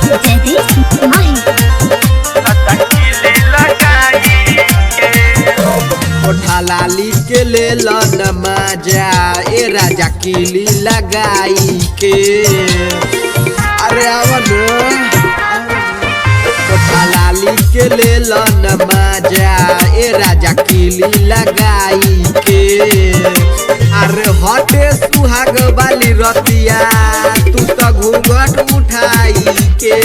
जयदीप माही ओठा लाली के ले लो नमाजा ए राजा किली लगाई के। अरे आवन ओठा लाली के ले लो नमाजा ए राजा किली लगाई के। अरे हटे सुहाग वाली रतिया तू तो घूंघट उठाई के।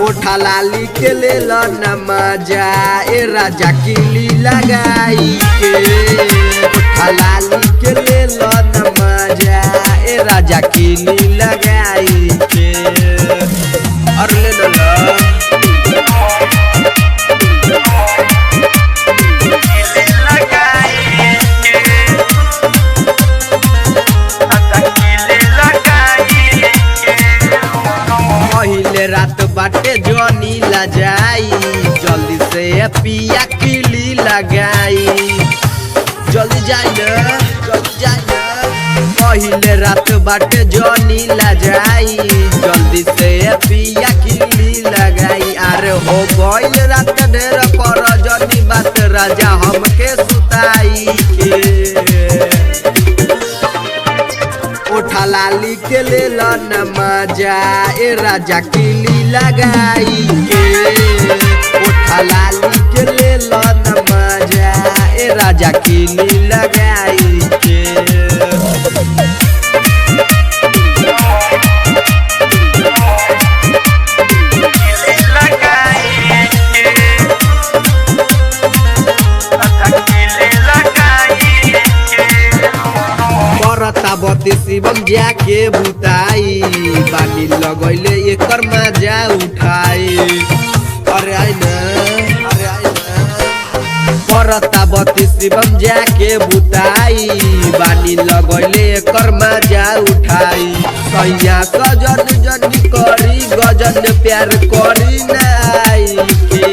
ओठा लाली के ले लो नमाजा ए राजा किली लगाई के। ओठा लाली के ले लो नमाजा ए राजा किली लगाई के। और ले लो पहिले रात बाटे जोनी ला जाई जल्दी से पिया किली लगाई। जल्दी जाई न जल्दी जाई न। पहिले रात बाटे जोनी ला जाई जल्दी से पिया किली लगाई। अरे हो गइल रात ढेर पर जनी बात राजा हमके सुताई के। ओठा लाली के ले लो नमाजा ए राजा किली लगाई के। ओठा लाली के ले लो नमाजा ए राजा किली लगाई के। बत्ती शिवम जाके बुताई बानी लगैले एकर मजा उठाई। अरे आई न अरे आई न परता बत्ती शिवम जाके बुताई बानी लगैले एकर मजा उठाई। सैया सजन जनी करी गजन प्यार करी नाई के।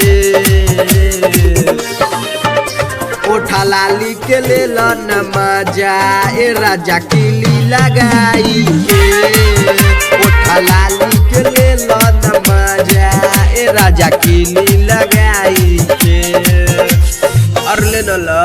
ओठा लाली के ले लो नमाजा ए राजा किली लगाई के। ओठा लाली के ले लो नमाजा ए राजा किली लगाई के। और ले लो